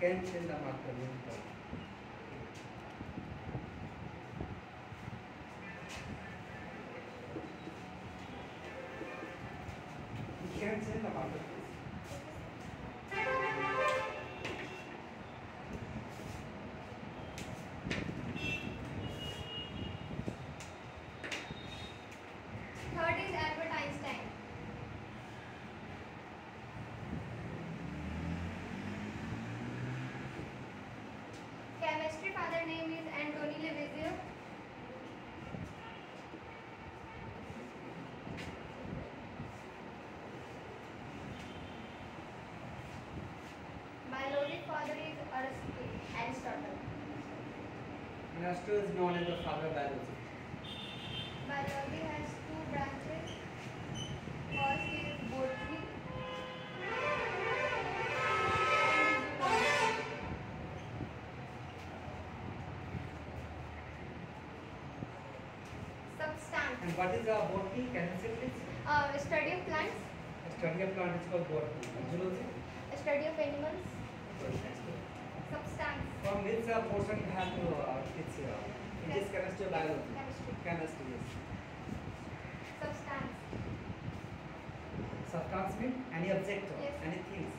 can change the marker mean. You can change the marker. Third is Albert Einstein. Chemistry father name is Antony Lavoisier. Biology father is Aristotle. Aristotle is known as the father of biology. Biology has two branches. First is botany. Substance. And what is botany? Can you say please? Study of plants. Study of plant is called botany. Zoology? Study of animals. Next. Substance. From which portion you have to teach in this chemistry or biology? Chemistry. Chemistry, yes. Substance. Substance means any object, Yes. any things.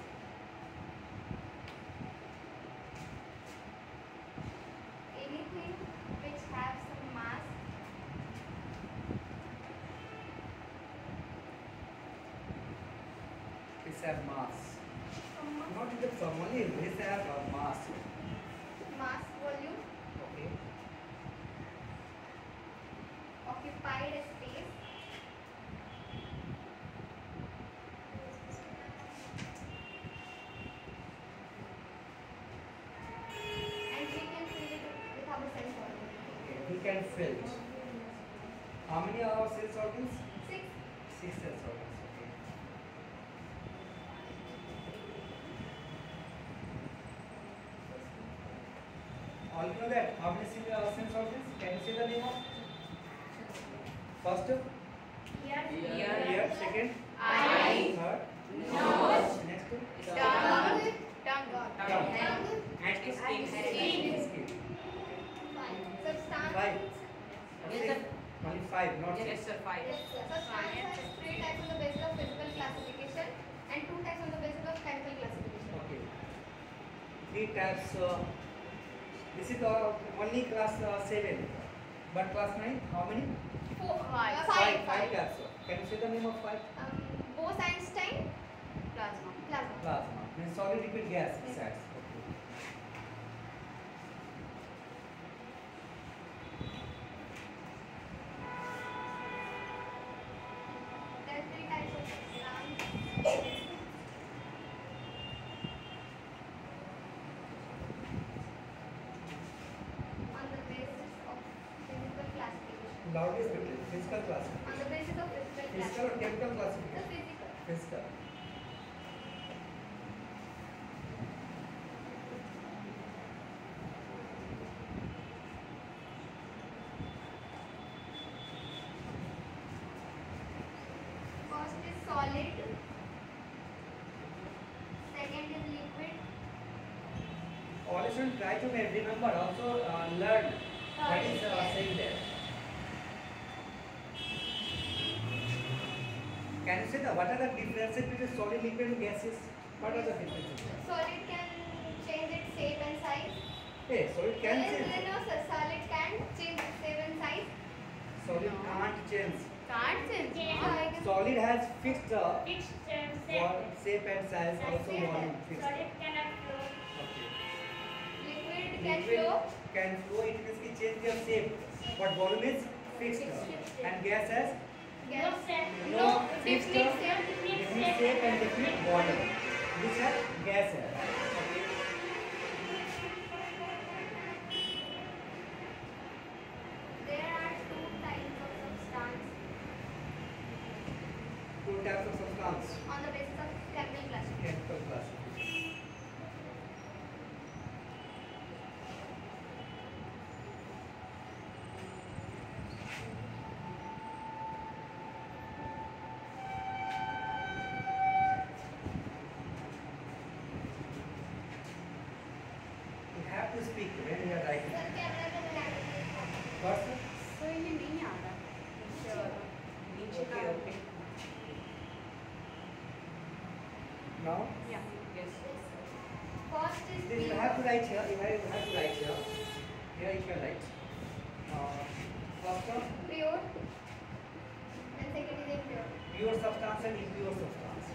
Anything which have some mass. It's have mass. Some mass. Not the sum only, this have mass. Mass volume. Okay. Occupied space. And we can fill it with our sense organ. Okay. We can fill it. How many are our sense organs? 6. 6 sense organs. Okay. All you know that how many sense organs? Can you say the name of? First, ear. Second, Eye. third, Nose. next, Tongue. tongue. Next, skin. Skin. Substance. 5. Yes, sir. Only 5, not 6. Yes, sir, 5. Substance has 3 types on the basis of physical classification and 2 types on the basis of chemical classification. Okay. 3 types. This is the only class 7. But class 9, how many? 5. 5 types. Can you say the name of 5? Bose-Einstein. Plasma. Plasma. Plasma. Means solid, liquid, gas besides. Okay. There are 3 types of substance. On the basis of physical classification. Loudly speak. Physical class. On the basis of physical Physical or classification. chemical The classification? physical. Physical. First is solid. Second is liquid. All you should try to remember, also learn what is saying there. Can you say what are the differences between solid, liquid, and gases? What are the differences? Solid can change its shape and size. Hey, solid can change. No, sir. Solid can change its shape and size. Solid can't change. Can't change. Solid has fixed Fixed shape and size, also volume fixed. Solid cannot flow. Okay. Liquid can Liquid flow. can flow, it means it change their shape, but volume is fixed. And gas has Gas. no fixed Definite shape. definite shape and definite volume. Which has gas has. There are 2 types of substance 2 types of substance. on the basis of chemical classification. Chemical classification. have to speak when you are writing. Sir camera का language What, sir? So ये नहीं आ रहा नीचे वाला नीचे का Okay, okay. Now, Yeah. Yes. First is this you have to write here. You have to write here. Here you can write. First one, pure and second is impure pure substance and impure substance.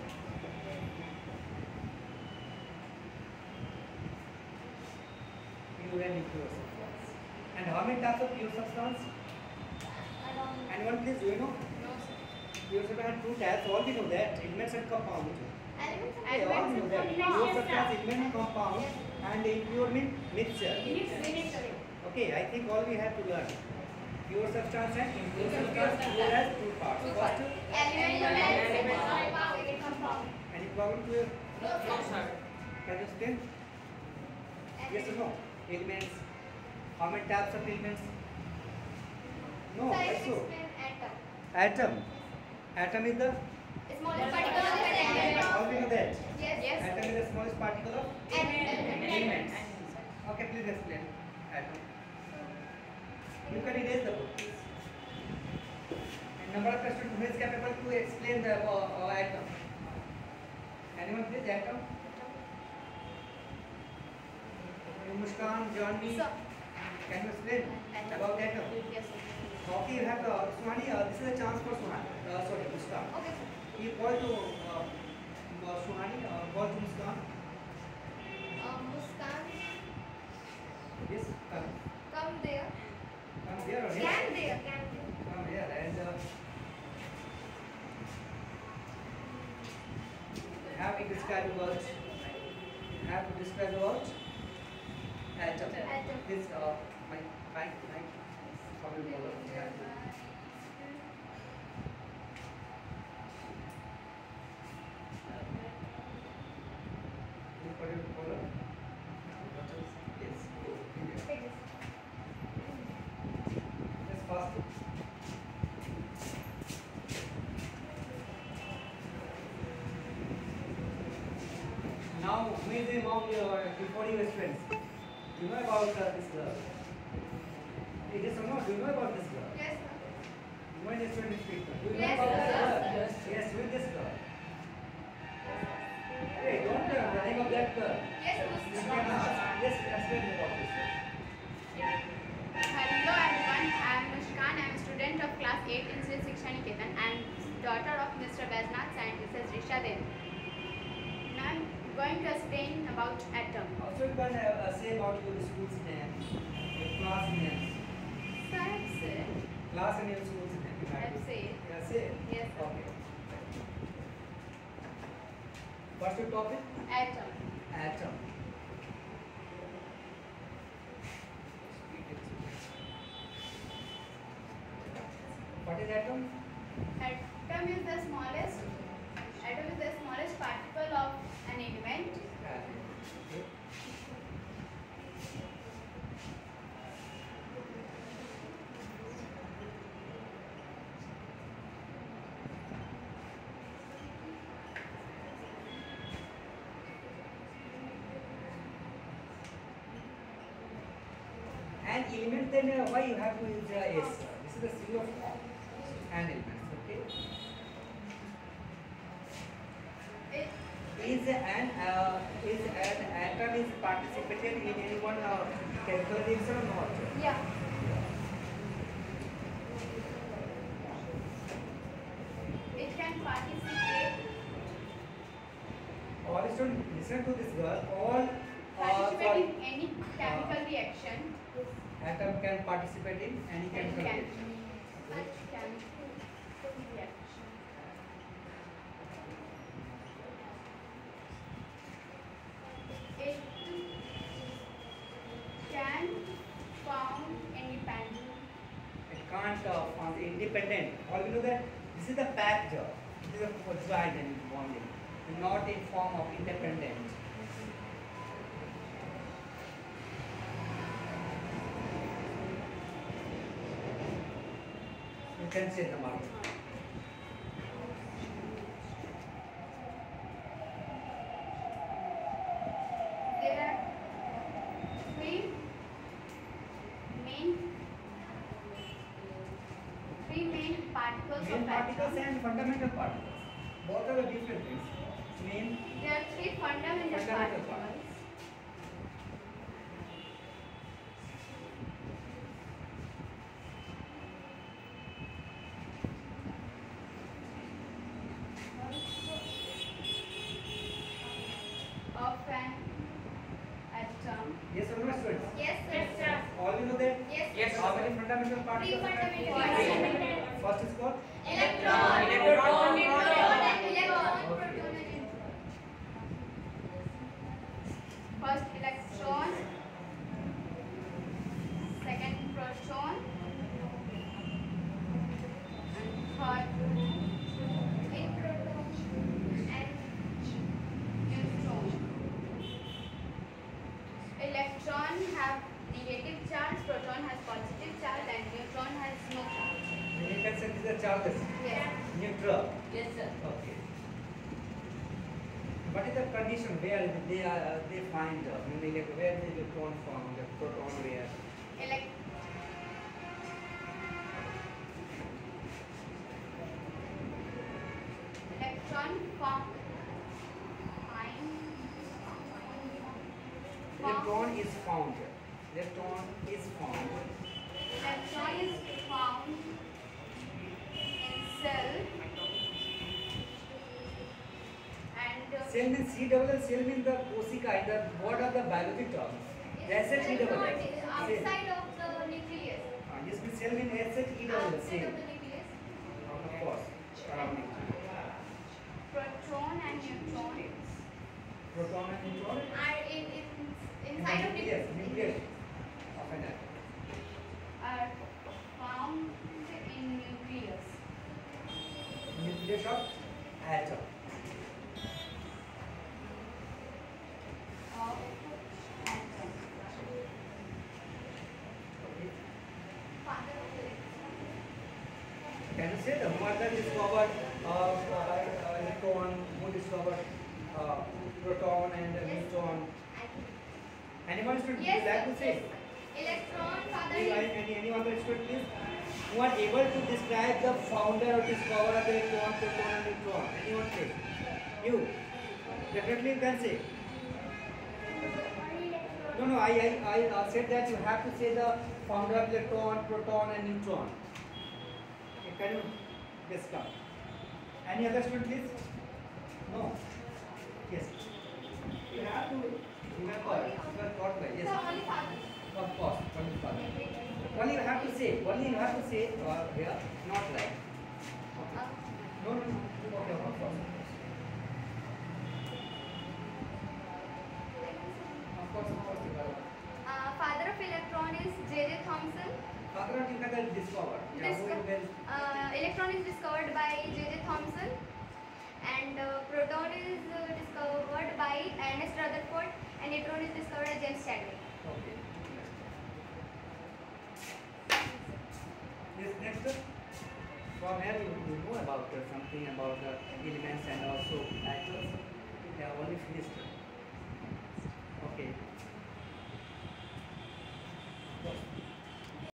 Pure and impure substance. And how many types of pure substance? Anyone please, do you know? No, sir. Pure substance have two types. All we know that elements and compound. Elements We all know that. Pure Elements. substance, element, compound, and impure means mixture. Mixture. Okay, I think all we have to learn. Pure substance and impure substance. Pure has two parts. Two First, parts. Element compound any problem to you? No, sir. Can you explain? Yes or no? Elements. How many types of elements? No, also. Atom. Atom is the. Smallest particle of an element All we know that. Yes Atom is the smallest particle of elements. Okay, please explain. Atom. You can erase the book. And number of person who is capable to explain the atom. Anyone please atom? Muskan, Johnny, Sir. can you explain about atom? Yes, sir. Okay, you have Suhani. This is a chance for Suhani. Sorry, Muskan. Okay You call to Suhani. Call to Muskan. Muskan Yes, come. Come there Come here or here? Can there Come here and have to describe the word. Have to describe the word. Atom. Atom. This my problem over. Yeah. You put it over. Yes. Yes, fast. Now, who is among your before your friends? Do you know about this girl? Hey, yes or no? Do you know about this girl? Yes You want this student speaker? Do you know Yes, about sir. this girl? Yes, who is this girl? Hey, don't the name of that girl. Yes You can ask. Yes, explain about this. Hello everyone, I am Muskan. I am a student of class 8 in Sri Shiksha Niketan and daughter of Mr. Baijnath and Mrs. Risha Devi. Now I am going to explain about atom. Also, you can say about your school's name, your class name, So I have said, class and your school's name. You I have have to- said, Yeah, say. Yes, sir. Okay. What's your topic? atom. Atom. What is atom? Atom is the smallest particle of an element. Okay. An element, then why you have to use S? This is the single form. An element, okay? It Is an atom is participated in any one chemical reaction or not? या it can participate All students listen to this girl. All participate in any chemical reaction. atom can participate in any chemical Can reaction. chemical reaction. It can found independent. It can't form independent. All we know that this is the packed. This is a joint and bonding, not in form of independent. You can say the mark. There are three particles Main of particles atom. and fundamental particles. Both are the different things. Main There are three fundamental Fundamental particles. Of an atom. yes or no, students? Yes, sir. All you know that? Yes, Yes, sir. How many fundamental particles? Three fundamental are there? particles. First is called Electron, Electron, proton, electron, Okay. proton, and neutron. First electron, second proton, and third In proton and neutron. Electron have negative charge, proton has positive charge, and neutron has no charge. you can say these are charges. Yes. Neutral. Yes, sir. Okay. What is the condition where they find meaning like where the electron found, the proton where? Elect electron form Electron is found. Electron is found. electron is found in cell and Cell means C double L, cell means the Koshika in the word of the biology term. Yes, SH E double L. electron is outside of the nucleus. Yes, means cell means SH E double L, Outside cell. of the nucleus. Of course. Surrounding. proton and neutron Proton and neutron. Are inside of Yes, nucleus. nucleus of an atom. are found in nucleus. Nucleus of atom. Of atom. Okay. Father of electron. Can you say the who are the discovered electron, who discovered proton and neutron? Anyone student Yes, would like to say? electron, father Any is other student please? Who are able to describe the founder or discoverer of the electron, proton and neutron? Anyone please? You? Definitely you can say. No, I said that you have to say the founder of electron, proton and neutron. Okay, can you discuss? Any other student please? No? Yes. You have to remember, you are taught by, So yes. only father. Of course, only father. Only you have to say, here, not right. Okay. No, okay, of course. Of course, you got it. Father of electron is J.J. Thomson. Father of you can discover. Yeah, who Disco- is well. Electron is discovered by J.J. Thomson, and proton is discovered by Ernest Rutherford, and neutron is discovered by James Chadwick. Okay. Yes, next. From here you know about something about the elements and all